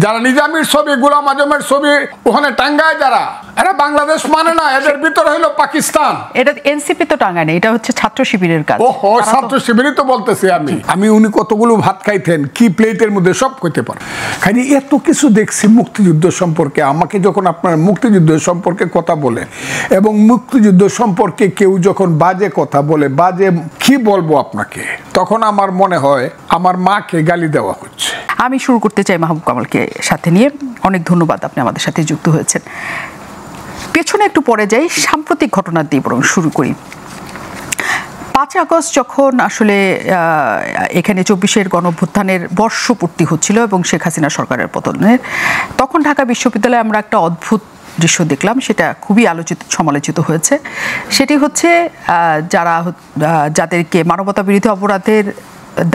যারা নিজামীর ছবি, গোলাম আজমের ছবি ওখানে টাঙ্গায়, যারা এরা বাংলাদেশ মানে না, এদের ভিতরে হলো পাকিস্তান। এটা এনসিপি তো টাঙ্গায় না, এটা হচ্ছে ছাত্র শিবিরের কাজ। ওহো, ছাত্র শিবিরই তো বলতেছি আমি। উনি কতগুলো ভাত খাইতেন, কি প্লেটের মধ্যে সব কইতে পারেন। খালি এত কিছু দেখছি মুক্তিযুদ্ধ সম্পর্কে। আমাকে যখন আপনারা মুক্তিযুদ্ধ সম্পর্কে কথা বলেন এবং মুক্তিযুদ্ধ সম্পর্কে কেউ যখন বাজে কথা বলে, বাজে কি বলবো আপনাকে, তখন আমার মনে হয় আমার মাকে গালি দেওয়া হচ্ছে। আমি শুরু করতে চাই মাহবুব কামালকে সাথে নিয়ে। অনেক ধন্যবাদ, আপনি আমাদের সাথে যুক্ত হয়েছেন। পেছনে একটু পরে যাই, সাম্প্রতিক ঘটনা দিয়ে বরং শুরু করি। 5 আগস্ট যখন আসলে এখানে 24-এর গণঅভ্যুত্থানের বর্ষপূর্তি হচ্ছিল এবং শেখ হাসিনা সরকারের পতনের, তখন ঢাকা বিশ্ববিদ্যালয়ে আমরা একটা অদ্ভুত দৃশ্য দেখলাম, সেটা খুবই সমালোচিত হয়েছে। সেটি হচ্ছে যাদেরকে মানবতা বিরোধী অপরাধের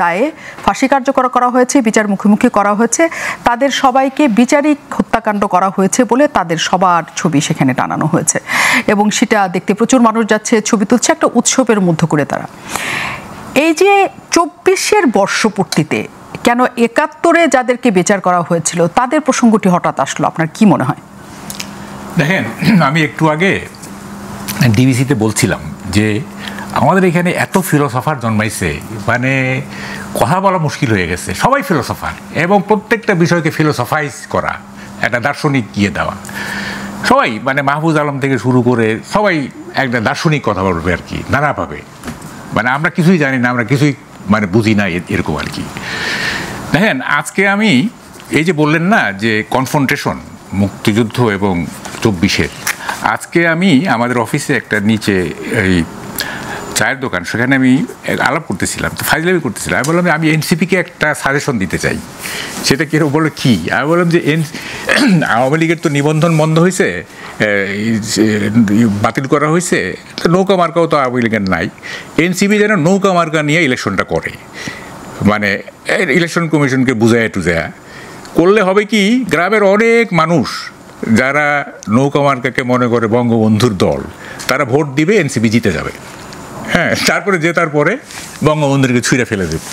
দায়ে ফাঁসি কার্যকর করা হয়েছে, বিচার মুখোমুখি করা হয়েছে, তাদের সবাইকে বিচারিক হত্যাকাণ্ড করা হয়েছে বলে তাদের সবার ছবি সেখানে টানানো হয়েছে এবং সেটা দেখতে প্রচুর মানুষ যাচ্ছে, ছবি তুলছে, একটা উৎসবের মধ্য করে তারা। এই যে 24-এর বর্ষপূর্তিতে কেন 71-এ যাদেরকে বিচার করা হয়েছিল তাদের প্রসঙ্গটি হঠাৎ আসলো, আপনার কি মনে হয়? দেখেন, আমি একটু আগে ডিবিসিতে বলছিলাম যে আমাদের এখানে এত ফিলোসফার জন্মাইছে, মানে কথা বলা মুশকিল হয়ে গেছে। সবাই ফিলোসফার এবং প্রত্যেকটা বিষয়কে ফিলোসফাইজ করা, একটা দার্শনিক গিয়ে দেওয়া। সবাই মানে মাহফুজ আলম থেকে শুরু করে সবাই একটা দার্শনিক কথা বলবে আর কি, নানাভাবে। মানে আমরা কিছুই জানি না, আমরা কিছুই মানে বুঝি না, এরকম আর কি। দেখেন, আজকে আমি এই যে বললেন না যে কনফ্রন্টেশন মুক্তিযুদ্ধ এবং 24-এর, আজকে আমি আমাদের অফিসে একটা নিচে এই চায়ের দোকান, সেখানে আমি আলাপ করতেছিলাম, তো ফাইজলামি করতেছিলাম। আমি বললাম আমি এনসিপিকে একটা সাজেশন দিতে চাই। সেটা কেউ বললো কি? আমি বললাম যে আওয়ামী লীগের তো নিবন্ধন বন্ধ হয়েছে, বাতিল করা হয়েছে, তো নৌকা মার্কাও তো আওয়ামী লীগের নাই। এনসিপি যেন নৌকা মার্কা নিয়ে ইলেকশনটা করে, মানে ইলেকশন কমিশনকে বুঝায় টুজায়া করলে হবে কি, গ্রামের অনেক মানুষ যারা নৌকা মার্কাকে মনে করে বঙ্গবন্ধুর দল, তারা ভোট দিবে, এনসিপি জিতে যাবে। হ্যাঁ, তারপরে জেতার পরে বঙ্গবন্ধুকে ছুঁড়ে ফেলে দেবে।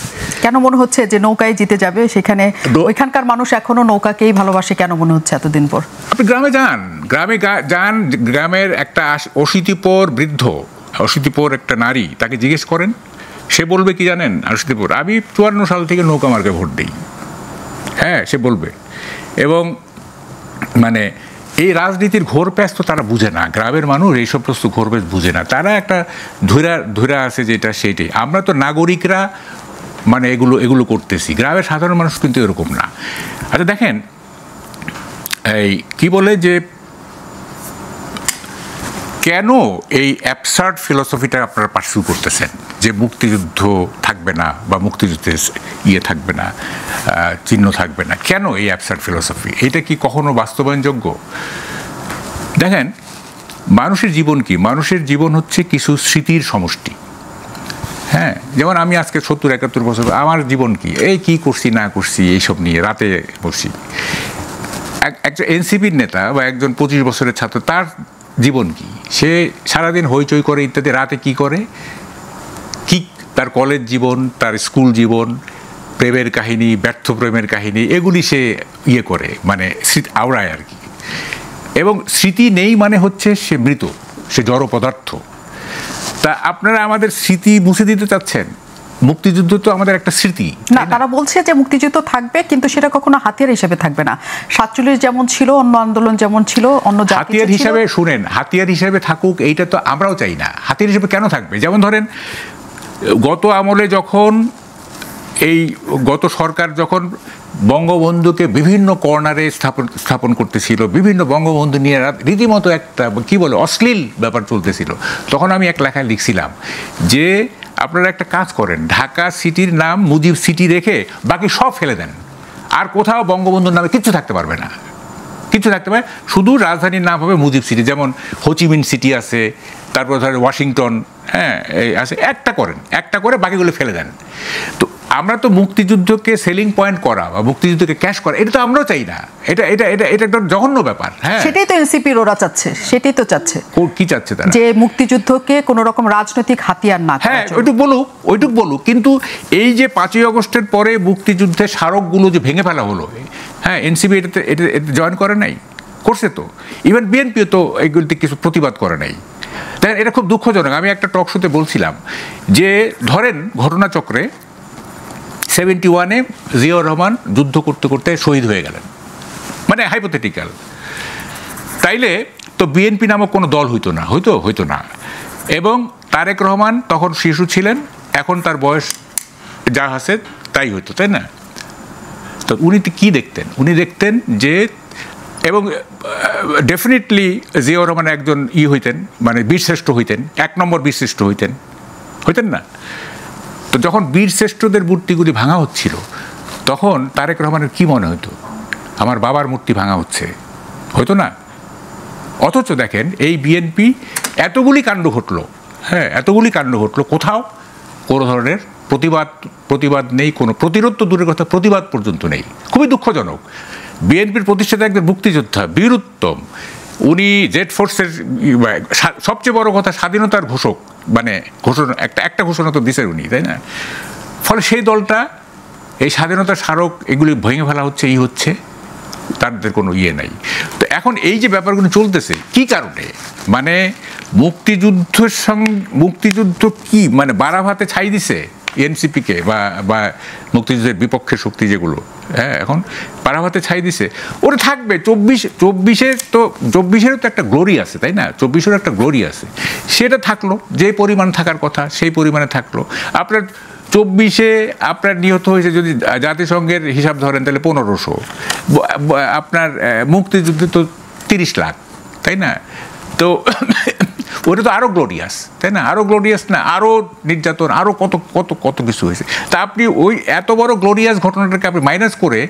কেন মনে হচ্ছে যে নৌকায় জিতে যাবে? সেখানে ওইখানকার মানুষ এখনো নৌকাকেই ভালোবাসে, কেন মনে হচ্ছে এতদিন পর? আপনি গ্রামে যান, গ্রামের একটা অশীতিপর বৃদ্ধ, অশীতিপর একটা নারী, তাকে জিজ্ঞেস করেন, সে বলবে কি জানেন? অশীতিপর, আমি 54 সাল থেকে নৌকা মার্কে ভোট দিই। হ্যাঁ, সে বলবে। এবং মানে এই রাজনীতির ঘোর প্যাঁচ তো তারা বুঝে না, গ্রামের মানুষ এইসব প্রশ্ন ঘোর প্যাঁচ বুঝে না, তারা একটা ধৈরা আছে যেটা সেইটাই। আমরা তো নাগরিকরা মানে এগুলো করতেছি, গ্রামের সাধারণ মানুষ কিন্তু এরকম না। আচ্ছা দেখেন, এই কি বলে যে কেন এই অ্যাবসার্ড ফিলসফিটা আপনারা পার্সিউ করতেছেন যে মুক্তিযুদ্ধ থাকবে না বা মুক্তিযুদ্ধের থাকবে না, চিহ্ন থাকবে না? কেন এই অ্যাবসার্ড ফিলসফি? এটা কি কখনো বাস্তবায়নযোগ্য? দেখেন, মানুষের জীবন কি? মানুষের জীবন হচ্ছে কিছু স্মৃতির সমষ্টি। হ্যাঁ, যেমন আমি আজকে 70-71 বছর, আমার জীবন কি, এই কি করছি না করছি এইসব নিয়ে রাতে বসি। একজন এনসিপির নেতা বা একজন 25 বছরের ছাত্র, তার জীবন কি? সে সারাদিন হইচই করে ইত্যাদি, রাতে কি করে, কি তার কলেজ জীবন, তার স্কুল জীবন, প্রেমের কাহিনী, ব্যর্থ প্রেমের কাহিনী, এগুলি সে করে, মানে আওড়ায় আর কি। এবং স্মৃতি নেই মানে হচ্ছে সে মৃত, সে জড় পদার্থ। তা আপনারা আমাদের স্মৃতি মুছে দিতে চাচ্ছেন? মুক্তিযুদ্ধ তো আমাদের একটা স্মৃতি না। তারা বলছে যে মুক্তিযুদ্ধ থাকবে, কিন্তু সেটা কখনো হাতিয়ার হিসেবে থাকবে না। 47 যেমন ছিল, অন্য আন্দোলন যেমন ছিল, অন্য হাতিয়ার হিসাবে, শুনেন, হাতিয়ার হিসাবে থাকুক, এইটা তো আমরাও চাই না। হাতিয়ার হিসেবে কেন থাকবে? যেমন ধরেন, গত আমলে যখন গত সরকার যখন বঙ্গবন্ধুকে বিভিন্ন কর্নারে স্থাপন করতেছিল, বিভিন্ন বঙ্গবন্ধু নিয়ে রীতিমতো একটা কি বলে অশ্লীল ব্যাপার চলতেছিল, তখন আমি এক লেখায় লিখছিলাম যে আপনারা একটা কাজ করেন, ঢাকা সিটির নাম মুজিব সিটি রেখে বাকি সব ফেলে দেন, আর কোথাও বঙ্গবন্ধুর নামে কিচ্ছু থাকতে পারবে না, কিছু থাকতে পারে, শুধু রাজধানীর নাম হবে মুজিব সিটি। যেমন হোচিমিন সিটি আছে, তারপর ধরেন ওয়াশিংটন, হ্যাঁ আছে, একটা করে বাকিগুলো ফেলে দেন। তো আমরা তো মুক্তিযুদ্ধকে সেলিং পয়েন্ট করা বা মুক্তিযুদ্ধকে ক্যাশ করা, এটা তো আমরাও চাই না। এটা এটা এটা এটা একটা জঘন্য ব্যাপার। হ্যাঁ, সেটাই তো এনসিপির ওরা চাচ্ছে, সেটাই তো চাচ্ছে। কি চাচ্ছে তারা? যে মুক্তিযুদ্ধকে কোনো রকম রাজনৈতিক হাতিয়ার না। হ্যাঁ, ওইটুক বলুক। কিন্তু এই যে 5ই আগস্টের পরে মুক্তিযুদ্ধের স্মারকগুলো যে ভেঙে ফেলা হলো, হ্যাঁ, এনসিপি এটাতে জয়েন করে নাই, করছে তো। ইভেন বিএনপিও তো এইগুলিতে কিছু প্রতিবাদ করে নাই। দেখেন, এটা খুব দুঃখজনক। আমি একটা টক শোতে বলছিলাম যে ধরেন ঘটনাচক্রে 71-এ জিয়াউর রহমান যুদ্ধ করতে করতে শহীদ হয়ে গেলেন, মানে হাইপোথেটিক্যাল, তাইলে তো বিএনপি নামক কোনো দল হইতো না। এবং তারেক রহমান তখন শিশু ছিলেন, এখন তার বয়স যা আছে তাই হইতো, তাই না? তো উনি কি দেখতেন? উনি দেখতেন যে, এবং ডেফিনেটলি জিয়াউর রহমান একজন হইতেন, মানে বীরশ্রেষ্ঠ হইতেন, 1 নম্বর বীরশ্রেষ্ঠ হইতেন না? তো যখন বীরশ্রেষ্ঠদের মূর্তিগুলি ভাঙা হচ্ছিল, তখন তারেক রহমানের কি মনে হতো? আমার বাবার মূর্তি ভাঙা হচ্ছে, হয়তো না? অথচ দেখেন, এই বিএনপি এতগুলি কাণ্ড ঘটলো, হ্যাঁ, এতগুলি কাণ্ড ঘটলো, কোথাও কোনো ধরনের প্রতিবাদ নেই, কোনো প্রতিরোধ তো দূরের কথা, প্রতিবাদ পর্যন্ত নেই। খুবই দুঃখজনক। বিএনপির প্রতিষ্ঠাতা একজন মুক্তিযোদ্ধা, বীর উত্তম, উনি জেড ফোর্সের সবচেয়ে বড় কথা স্বাধীনতার ঘোষক, মানে ঘোষণা একটা ঘোষণা তো দিছেন উনি, তাই না? ফলে সেই দলটা এই স্বাধীনতার স্মারক এগুলি ভেঙে ফেলা হচ্ছে, হচ্ছে, তাদের কোনো নাই। তো এখন এই যে ব্যাপারগুলো চলতেছে কি কারণে? মানে মুক্তিযুদ্ধ কি মানে বারাভাতে ছাই দিছে এনসিপিকে বা মুক্তিযুদ্ধের বিপক্ষের শক্তি যেগুলো, হ্যাঁ, এখন বারাভাতে ছাই দিছে। ওরা থাকবে 24-এরও তো একটা গ্লোরি আছে, তাই না? 24-এর একটা গ্লোরি আছে, সেটা থাকলো, যে পরিমাণ থাকার কথা সেই পরিমাণে থাকলো। আপনার 24-এ আপনার নিহত হয়েছে যদি জাতিসংঘের হিসাব ধরেন তাহলে 1500, আপনার মুক্তিযুদ্ধে তো 30 লাখ, তাই না? তো ওটা তো আরও গ্লোরিয়াস, তাই না? আরও গ্লোরিয়াস না, আরও নির্যাতন, আরও কত কত কত কিছু হয়েছে। তা আপনি ওই এত বড় গ্লোরিয়াস ঘটনাটাকে আপনি মাইনাস করে,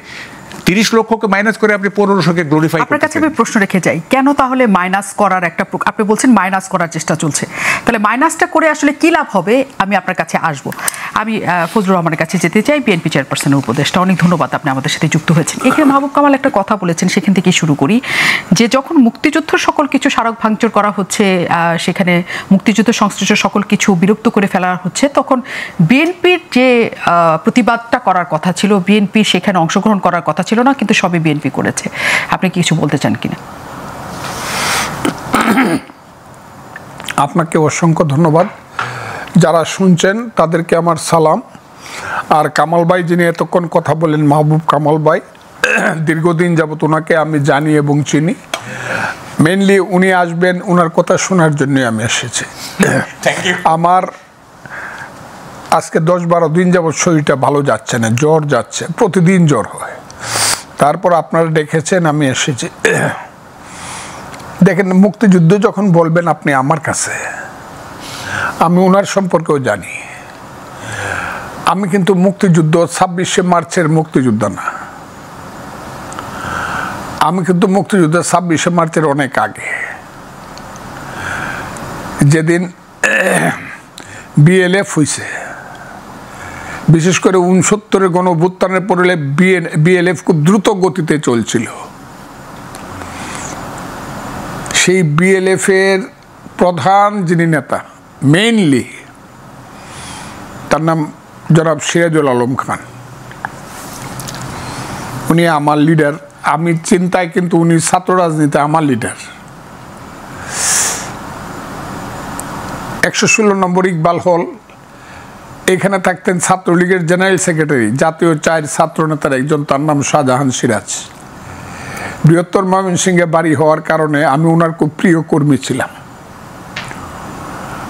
30 লক্ষকে মাইনাস করে আপনি 1500কে গ্লোরিফাই করতে। আপনার কাছে আমি প্রশ্ন রেখে যাই, কেন তাহলে মাইনাস করার আপনি বলছেন মাইনাস করার চেষ্টা চলছে, তাহলে মাইনাসটা করে আসলে কি লাভ হবে? আমি আপনার কাছে আসব। আমি ফজলুর রহমানের কাছে যেতে চাই, বিএনপি চেয়ারপারসনের উপদেষ্টা। অনেক ধন্যবাদ, আপনি আমাদের সাথে যুক্ত হয়েছেন। এখানে মাহবুব কামাল একটা কথা বলেছেন, সেখান থেকে শুরু করি, যে যখন মুক্তিযুদ্ধ সকল কিছু স্মারক ভাঙচুর করা হচ্ছে, সেখানে মুক্তিযুদ্ধ সংশ্লিষ্ট সকল কিছু বিরক্ত করে ফেলা হচ্ছে, তখন বিএনপির যে প্রতিবাদটা করার কথা ছিল, বিএনপি সেখানে অংশগ্রহণ করার কথা ছিল না, কিন্তু সবই বিএনপি করেছে। আপনি কি কিছু বলতে চান কিনা? আপনাকে অসংখ্য ধন্যবাদ। যারা শুনছেন তাদেরকে আমার সালাম। আর কামাল ভাই যিনি এতক্ষণ কথা বলেন, মাহবুব কামাল ভাই, দীর্ঘদিন যাবত ওনাকে আমি জানি এবং চিনি। মেইনলি উনি আসবেন, ওনার কথা শোনার জন্যই আমি এসেছি। আমার আজকে 10-12 দিন যাবত শরীরটা ভালো যাচ্ছে না, জ্বর যাচ্ছে, প্রতিদিন জ্বর হয়। তারপর আপনারা দেখেছেন আমি এসেছি। দেখেন, মুক্তিযুদ্ধ যখন বলবেন আপনি আমার কাছে, আমি ওনার সম্পর্কেও জানি। আমি কিন্তু মুক্তিযুদ্ধ 26শে মার্চের মুক্তিযুদ্ধ না, আমি কিন্তু মুক্তিযুদ্ধ 26শে মার্চের অনেক আগে, যেদিন বিএলএফ হয়েছে, বিশেষ করে 69-এর গণঅভ্যুত্থানের পরে বিএলএফ খুব দ্রুত গতিতে চলছিল। সেই বিএলএফ এর প্রধান যিনি নেতা, মেইনলি তার নাম জনাব সিরাজুল আলম খান, উনি আমার লিডার। আমি চিন্তায় কিন্তু উনি ছাত্র রাজনীতি আমার লিডার। 116 নম্বর ইকবাল হল, এখানে থাকতেন ছাত্রলীগের জেনারেল সেক্রেটারি, জাতীয় 4 ছাত্র নেতার একজন, তার নাম শাহজাহান সিরাজ। বৃহত্তর ময়মনসিংহে বাড়ি হওয়ার কারণে আমি ওনার খুব প্রিয় কর্মী ছিলাম।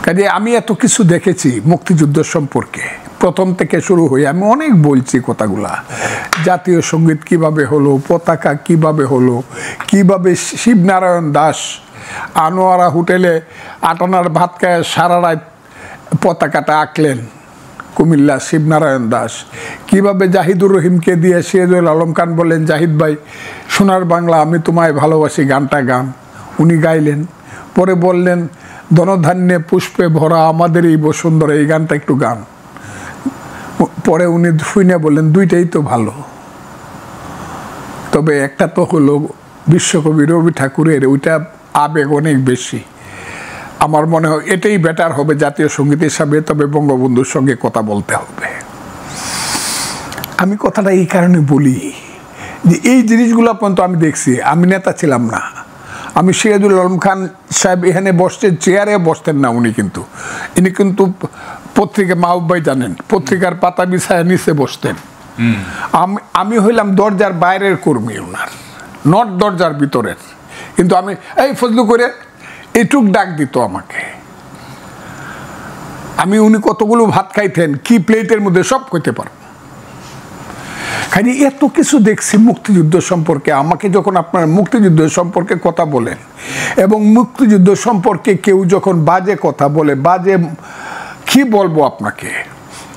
কাজে আমি এত কিছু দেখেছি মুক্তিযুদ্ধ সম্পর্কে, প্রথম থেকে শুরু হয়ে আমি অনেক বলছি কথাগুলা। জাতীয় সঙ্গীত কিভাবে হলো, পতাকা কিভাবে হলো, কিভাবে শিবনারায়ণ দাস আনোয়ারা হোটেলে 8 আনার ভাত খায় সারা রাত পতাকাটা আঁকলেন, কুমিল্লা শিবনারায়ণ দাস। কিভাবে জাহিদুর রহিমকে দিয়ে সিরাজুল আলম খান বললেন, জাহিদ ভাই সোনার বাংলা আমি তোমায় ভালোবাসি গানটা গান, উনি গাইলেন। পরে বললেন, ধনধান্যে পুষ্পে ভরা আমাদের এই বসুন্ধরা, এই গানটা একটু গান। পরে উনি শুনে বললেন, দুইটাই তো ভালো, তবে একটা তো হলো বিশ্বকবি রবি ঠাকুরের, ওইটা আবেগ অনেক বেশি। আমার মনে হয় এটাই বেটার হবে জাতীয় সঙ্গীত হিসাবে, তবে বঙ্গবন্ধুর সঙ্গে কথা বলতে হবে। আমি কথাটা এই কারণে বলি যে এই জিনিসগুলো পর্যন্ত আমি দেখছি। আমি নেতা ছিলাম না, আমি সিরাজুল আলম খান সাহেব এখানে বসতেন, চেয়ারে বসতেন না উনি, কিন্তু ইনি কিন্তু পত্রিকা, মাহবুব ভাই জানেন, পত্রিকার পাতা বিছায় নিচে বসতেন। আমি হইলাম দরজার বাইরের কর্মী ওনার, নট দরজার ভিতরের। কিন্তু আমি এই ফজলু করে এইটুক ডাক দিত আমাকে। আমি উনি কতগুলো ভাত খাইতেন, কি প্লেটের মধ্যে সব খেতে পারব। খালি এত কিছু দেখছি মুক্তিযুদ্ধ সম্পর্কে। আমাকে যখন আপনারা মুক্তিযুদ্ধ সম্পর্কে কথা বলেন এবং মুক্তিযুদ্ধ সম্পর্কে কেউ যখন বাজে কথা বলে, বাজে কি বলবো আপনাকে,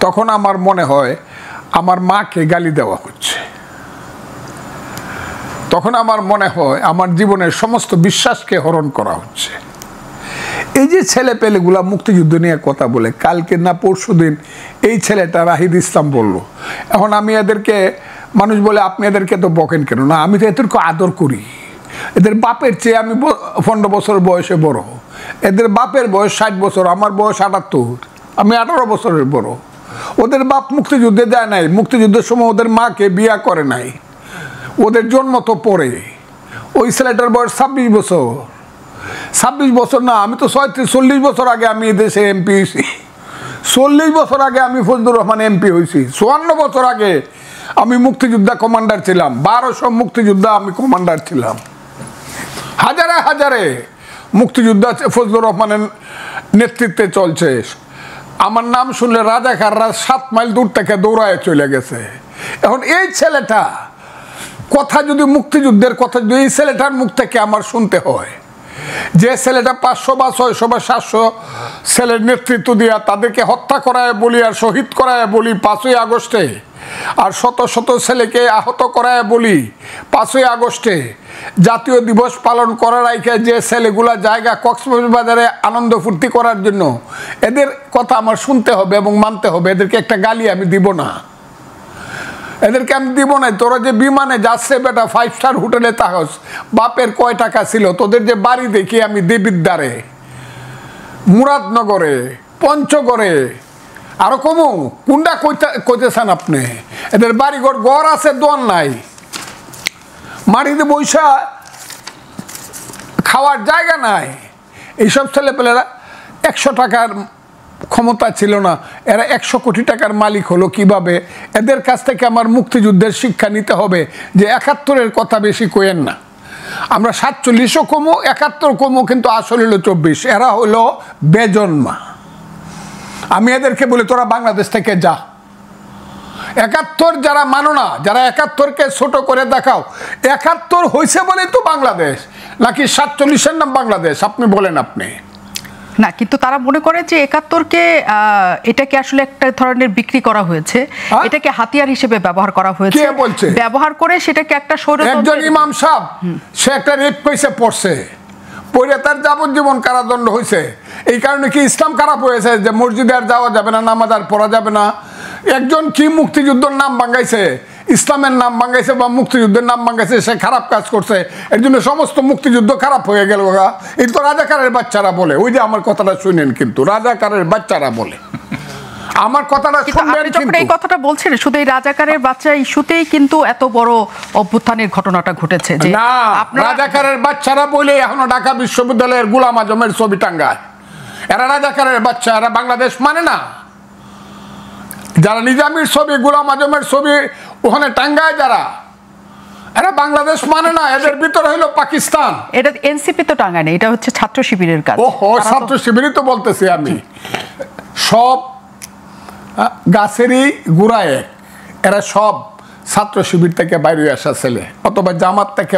তখন আমার মনে হয় আমার মাকে গালি দেওয়া হচ্ছে। তখন আমার মনে হয় আমার জীবনের সমস্ত বিশ্বাসকে হরণ করা হচ্ছে। এই যে ছেলে পেলেগুলা মুক্তিযুদ্ধ নিয়ে কথা বলে, কালকে না পরশু দিন এই ছেলেটা রাহিদ ইসলাম বলল। এখন আমি এদেরকে, মানুষ বলে আপনি এদেরকে তো বকেন কেন? না, আমি তো এদেরকে আদর করি। এদের বাপের চেয়ে আমি 15 বছর বয়সে বড়। এদের বাপের বয়স 60 বছর, আমার বয়স 78, আমি 18 বছরের বড়। ওদের বাপ মুক্তিযুদ্ধে দেয় নাই, মুক্তিযুদ্ধের সময় ওদের মাকে বিয়া করে নাই, ওদের জন্ম তো পরে। ওই ছেলেটার বয়স 26 বছর। 26 বছর না, আমি তো 40 বছর আগে আমি দেশে এমপি হয়েছি। 40 বছর আগে আমি ফজলুর রহমান এমপি হয়েছি। 54 বছর আগে আমি মুক্তিযোদ্ধা কমান্ডার ছিলাম। 1200 মুক্তিযোদ্ধা আমি কমান্ডার ছিলাম। হাজারে হাজারে মুক্তিযোদ্ধা ফজলুর রহমানের নেতৃত্বে চলছে। আমার নাম শুনলে রাজাকাররা 7 মাইল দূর থেকে দৌড়ায় চলে গেছে। এখন এই ছেলেটা কথা যদি, মুক্তিযুদ্ধের কথা যদি এই ছেলেটার মুখ থেকে আমার শুনতে হয়, যে ছেলেটা 500 বা 600 বা 700 ছেলের নেতৃত্ব দিয়া তাদেরকে হত্যা করায় বলি আর শহীদ করায় বলি 5ই আগস্টে, আর শত শত ছেলেকে আহত করায় বলি 5ই আগস্টে, জাতীয় দিবস পালন করার আগে যে ছেলেগুলা জায়গা কক্সবাজারে আনন্দ ফুর্তি করার জন্য, এদের কথা আমার শুনতে হবে এবং মানতে হবে। এদেরকে একটা গালি আমি দিব না, এদেরকে আমি দিব না। তোরা যে বিমানে যাচ্ছে বেটা, 5 স্টার হোটেলে থাকস, বাপের কয় টাকা ছিল? তোদের যে বাড়ি দেখি আমি দেবিদ্বারে, মুরাদনগরে, পঞ্চগড়ে, আরো কমু কোনটা কইতেছেন আপনি? এদের বাড়িঘর ঘর আছে, দোয়ার নাই, মাটিতে বৈশা খাওয়ার জায়গা নাই। এইসব ছেলেপেলেরা 100 টাকার ক্ষমতা ছিল না, এরা 100 কোটি টাকার মালিক হলো কিভাবে? এদের কাছ থেকে আমার মুক্তিযুদ্ধের শিক্ষা নিতে হবে যে 71-এর কথা বেশি কইেন না। আমরা 47ও কমু, 71 কমু, কিন্তু আসলে হলো 24। এরা হলো বেজন্মা। আমি এদেরকে বলি তোরা বাংলাদেশ থেকে যা। 71 যারা মানো না, যারা 71কে ছোট করে দেখাও, 71 হয়েছে বলেই তো বাংলাদেশ, নাকি 47-এর নাম বাংলাদেশ? আপনি বলেন। আপনি না, কিন্তু তারা মনে করে যে 71কে এটাকে আসলে একটা ধরনের বিক্রি করা হয়েছে, এটাকে হাতিয়ার হিসেবে ব্যবহার করা হয়েছে। কে বলছে? ব্যবহার করে সেটাকে একটা একজন ইমাম সাহেব, সে একটা রেপ কেসে পড়ছে, পড়ে তার যাবজ্জীবন কারাদণ্ড হয়েছে। এই কারণে কি ইসলাম খারাপ হয়েছে যে মসজিদে আর যাওয়া যাবে না, নামাজ আর পড়া যাবে না? একজন কি মুক্তিযুদ্ধের নাম ভাঙাইছে, ইসলামের নাম ভাঙাইছে বা মুক্তিযুদ্ধের নাম ভাঙাইছে, সে খারাপ কাজ করছে, এর জন্য সমস্ত মুক্তিযুদ্ধ খারাপ হয়ে গেল। এই তো রাজাকারের বাচ্চারা বলে। ওই যে আমার কথাটা শুনেন, কিন্তু রাজাকারের বাচ্চারা বলে। আমার কথাটা শুনবেন। যখন এই কথাটা বলছেন, শুধু এই রাজাকারের বাচ্চা ইস্যুতেই কিন্তু এত বড় অভ্যুত্থানের ঘটনাটা ঘটেছে যে না, রাজাকারের বাচ্চারা বলে এখনো ঢাকা বিশ্ববিদ্যালয়ের গোলাম আজমের ছবি টাঙ্গায়। এরা রাজাকারের বাচ্চা, এরা বাংলাদেশ মানে না। যারা নিজামীর ছবি, গোলাম আজমের ছবি ওখানে টাঙ্গায়, যারা, এরা বাংলাদেশ মানে না। এদের ভিতরে হলো পাকিস্তান। এটা এনসিপি তো টাঙ্গায় না, এটা হচ্ছে ছাত্র শিবিরের কাজ। ওহো, ছাত্র শিবিরই তো বলতেছি আমি। সব গাছেরই গোড়া এক। এরা সব ছাত্র শিবির থেকে বাইরে আসা ছেলে, অথবা জামাত থেকে,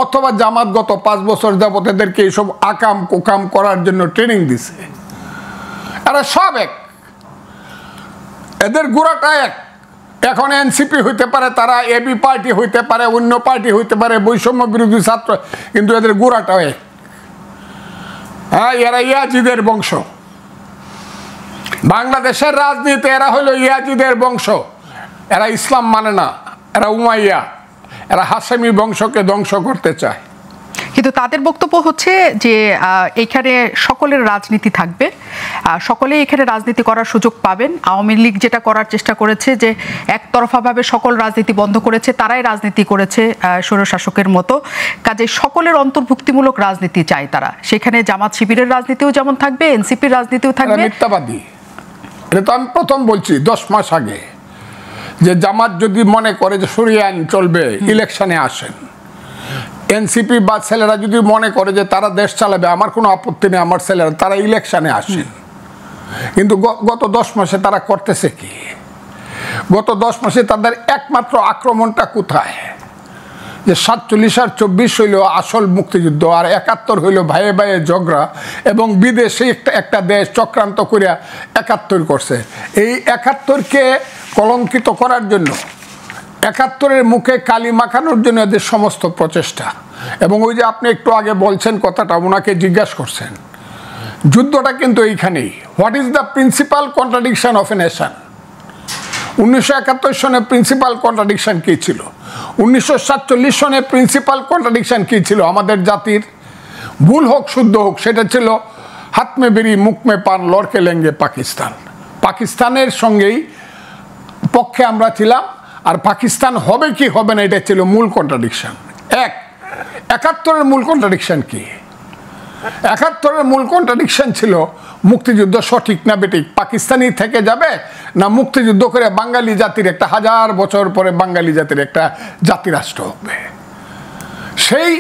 অথবা জামাত গত 5 বছর যাবত এদেরকে এইসব আকাম কুকাম করার জন্য ট্রেনিং দিছে। এরা সব এক, এদের গোড়াটা এক। এখন এনসিপি হইতে পারে, তারা এবি পার্টি হইতে পারে, অন্য পার্টি হইতে পারে, বৈষম্য বিরোধী ছাত্র, কিন্তু এদের গোড়াটাও এক। হ্যাঁ, এরা ইয়াজিদের বংশ। বাংলাদেশের রাজনীতি এরা হলো ইয়াজিদের বংশ। এরা ইসলাম মানে না, এরা উমাইয়া, এরা হাশেমি বংশকে ধ্বংস করতে চায়। কিন্তু তাদের বক্তব্য হচ্ছে যে এখানে সকলের রাজনীতি থাকবে, সকলে এখানে রাজনীতি করার সুযোগ পাবেন। আওয়ামী লীগ যেটা করার চেষ্টা করেছে যে একতরফাভাবে সকল রাজনীতি বন্ধ করেছে, তারাই রাজনীতি করেছে স্বৈরশাসকের মতো। কাজে সকলের অন্তর্ভুক্তিমূলক রাজনীতি চায় তারা। সেখানে জামাত শিবিরের রাজনীতিও যেমন থাকবে, এনসিপির রাজনীতিও থাকবে। মিথ্যাবাদী, এটা তো আমি প্রথম বলছি 10 মাস আগে, যে জামাত যদি মনে করে যে সরিয়ে আইন চলবে, ইলেকশনে আসেন। এনসিপি বা ছেলেরা যদি মনে করে যে তারা দেশ চালাবে, আমার কোনো আপত্তি নেই, আমার ছেলেরা তারা ইলেকশনে আসেন। কিন্তু গত 10 মাসে তারা করতেছে কি? গত 10 মাসে তাদের একমাত্র আক্রমণটা কোথায়? যে 47 আর 24 হইল আসল মুক্তিযুদ্ধ, আর 71 হইল ভাইয়ে ভাইয়ে ঝগড়া, এবং বিদেশে একটা দেশ চক্রান্ত করিয়া 71 করছে। এই 71কে কলঙ্কিত করার জন্য, 71-এর মুখে কালি মাখানোর জন্য এদের সমস্ত প্রচেষ্টা। এবং ওই যে আপনি একটু আগে বলছেন কথাটা, ওনাকে জিজ্ঞাসা করছেন, যুদ্ধটা কিন্তু এইখানেই। What is the principal contradiction of a nation? 1971 সনে প্রিন্সিপাল কন্ট্রাডিকশন কী ছিল? 1947 সনে প্রিন্সিপাল কন্ট্রাডিকশন কী ছিল আমাদের জাতির? ভুল হোক শুদ্ধ হোক, সেটা ছিল হাত মে বেরি মুখ মে পান লড়কে লেঙ্গে পাকিস্তান। পাকিস্তানের সঙ্গেই পক্ষে আমরা ছিলাম, আর পাকিস্তান হবে কি হবে না এটা ছিল মূল কন্ট্রাডিকশন। 71-এর মূল কন্ট্রাডিকশন কি? 71-এর মূল কন্ট্রাডিকশন ছিল মুক্তিযুদ্ধ সঠিক না বেঠিক, পাকিস্তানি থেকে যাবে না মুক্তিযুদ্ধ করে বাঙালি জাতির একটা 1000 বছর পরে বাঙালি জাতির একটা জাতিরাষ্ট্র হবে। সেই